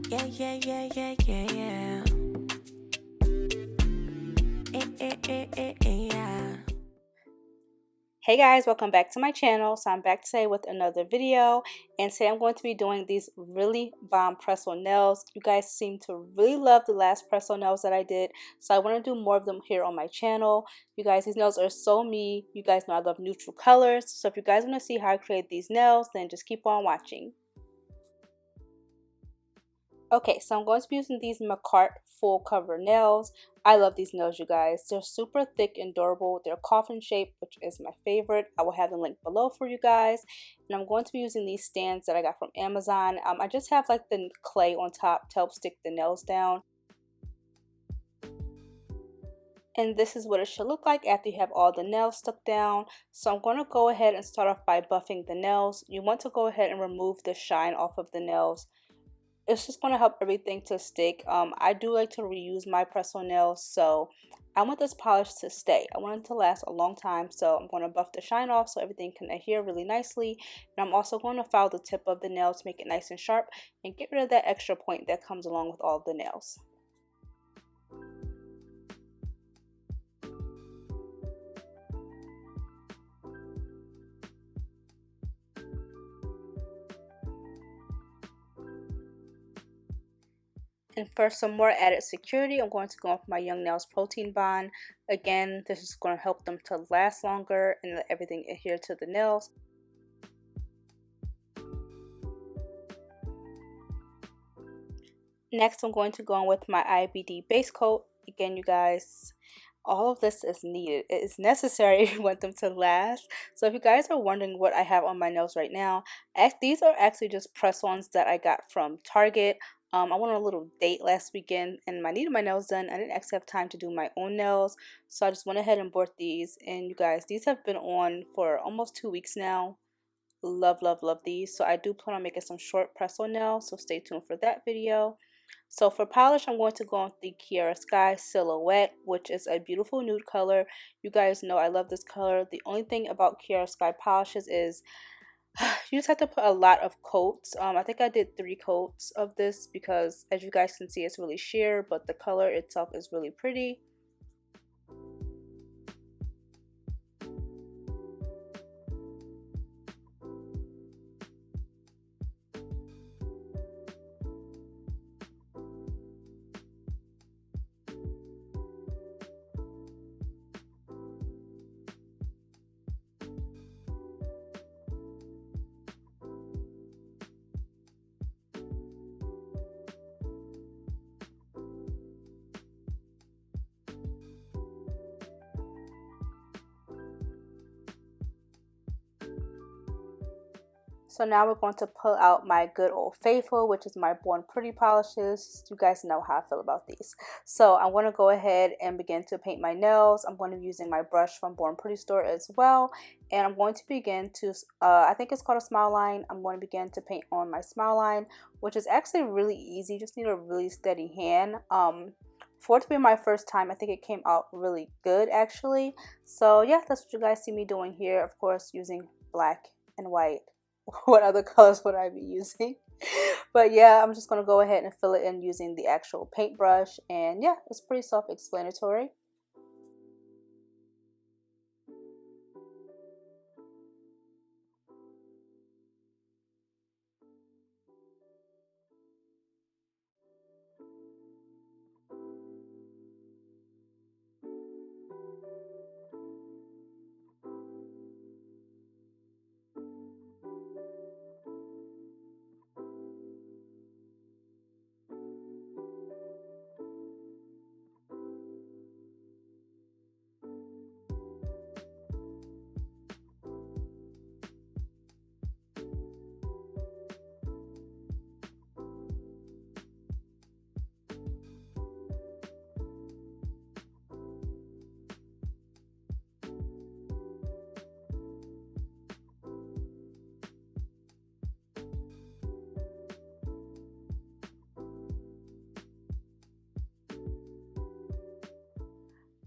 Yeah, yeah, yeah, yeah, yeah, yeah. Yeah. Hey guys, welcome back to my channel. So I'm back today with another video, and today I'm going to be doing these really bomb press-on nails. You guys seem to really love the last press-on nails that I did, so I want to do more of them here on my channel. You guys, these nails are so me. You guys know I love neutral colors, so if you guys want to see how I create these nails, then just keep on watching. Okay, so I'm going to be using these Macart full cover nails. I love these nails, you guys. They're super thick and durable. They're coffin shaped, which is my favorite. I will have the link below for you guys. And I'm going to be using these stands that I got from Amazon. I just have like the clay on top to help stick the nails down. And this is what it should look like after you have all the nails stuck down. So I'm going to go ahead and start off by buffing the nails. You want to go ahead and remove the shine off of the nails. It's just going to help everything to stick. I do like to reuse my press-on nails, so I want this polish to stay. I want it to last a long time, so I'm going to buff the shine off so everything can adhere really nicely. And I'm also going to file the tip of the nail to make it nice and sharp and get rid of that extra point that comes along with all of the nails. And for some more added security, I'm going to go with my Young Nails Protein Bond. Again, this is going to help them to last longer and let everything adhere to the nails. Next, I'm going to go in with my IBD base coat. Again, you guys, all of this is needed. It is necessary if you want them to last. So if you guys are wondering what I have on my nails right now, these are actually just press-ons that I got from Target. I went on a little date last weekend and I needed my nails done. I didn't actually have time to do my own nails, so I just went ahead and bought these. And you guys, these have been on for almost 2 weeks now. Love, love, love these. So I do plan on making some short press-on nails, so stay tuned for that video. So for polish, I'm going to go with the Kiara Sky Silhouette, which is a beautiful nude color. You guys know I love this color. The only thing about Kiara Sky polishes is you just have to put a lot of coats. I think I did 3 coats of this because as you guys can see, it's really sheer, but the color itself is really pretty. So now we're going to pull out my good old faithful, which is my Born Pretty polishes. You guys know how I feel about these. So I'm going to go ahead and begin to paint my nails. I'm going to be using my brush from Born Pretty store as well. And I'm going to begin to, I think it's called a smile line. I'm going to begin to paint on my smile line, which is actually really easy. You just need a really steady hand. For it to be my first time, I think it came out really good actually. So yeah, that's what you guys see me doing here. Of course, using black and white. What other colors would I be using? But yeah, I'm just going to go ahead and fill it in using the actual paintbrush. And yeah, it's pretty self-explanatory.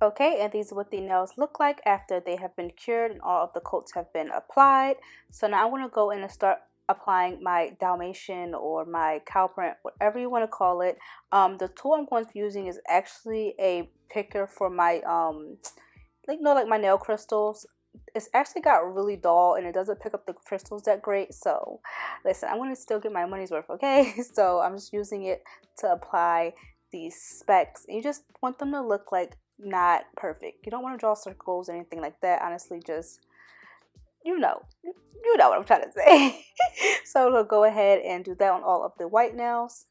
Okay, and these are what the nails look like after they have been cured and all of the coats have been applied. So now I'm going to go in and start applying my Dalmatian or my cow print, whatever you want to call it. The tool I'm going to be using is actually a picker for my like my nail crystals. It's actually got really dull and it doesn't pick up the crystals that great. So listen, I'm going to still get my money's worth, okay? So I'm just using it to apply these specks. You just want them to look like not perfect. You don't want to draw circles or anything like that. Honestly, just you know what I'm trying to say. So we'll go ahead and do that on all of the white nails.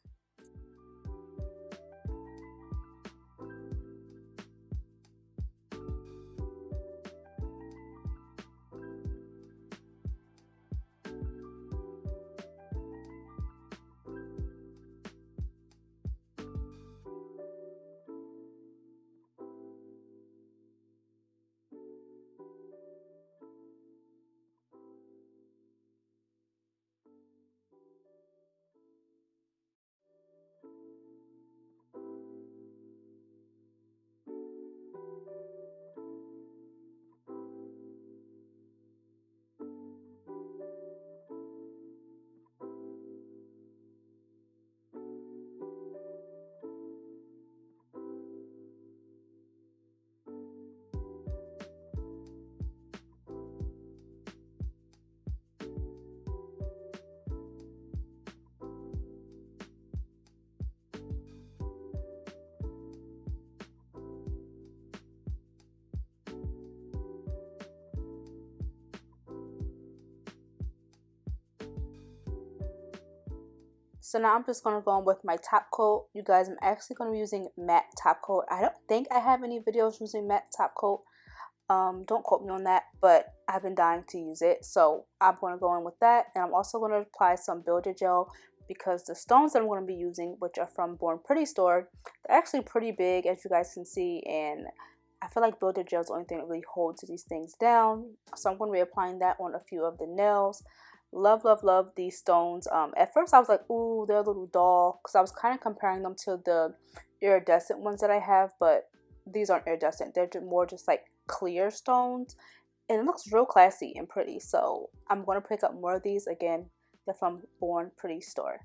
So now I'm just going to go on with my top coat. You guys, I'm actually going to be using matte top coat. I don't think I have any videos using matte top coat. Don't quote me on that, but I've been dying to use it. So I'm going to go in with that. And I'm also going to apply some builder gel because the stones that I'm going to be using, which are from Born Pretty store, they're actually pretty big, as you guys can see. And I feel like builder gel is the only thing that really holds these things down. So I'm going to be applying that on a few of the nails. Love, love, love these stones. At first I was like, ooh, they're a little dull, because I was kind of comparing them to the iridescent ones that I have, but these aren't iridescent. They're more just like clear stones, and it looks real classy and pretty. So I'm going to pick up more of these. Again, they're from Born Pretty store.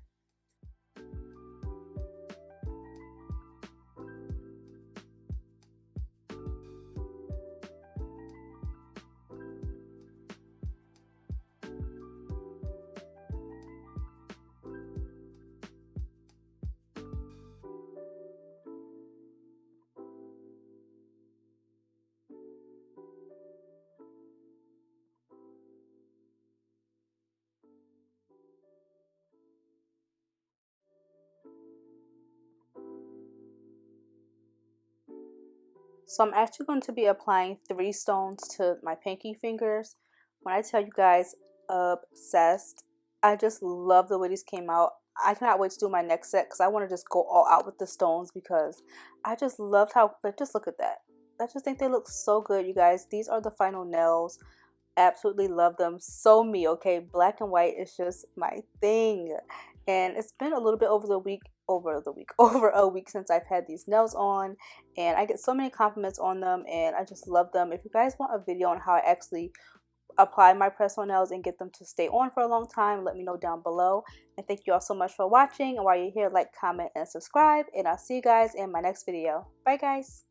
So I'm actually going to be applying 3 stones to my pinky fingers. When I tell you guys, obsessed. I just love the way these came out. I cannot wait to do my next set because I want to just go all out with the stones because I just loved how, like, just look at that. I just think they look so good, you guys. These are the final nails. Absolutely love them. So me, okay? Black and white is just my thing. And it's been a little bit over a week since I've had these nails on, and I get so many compliments on them, and I just love them. If you guys want a video on how I actually apply my press-on nails and get them to stay on for a long time, let me know down below. And thank you all so much for watching, and while you're here, like, comment, and subscribe, and I'll see you guys in my next video. Bye guys.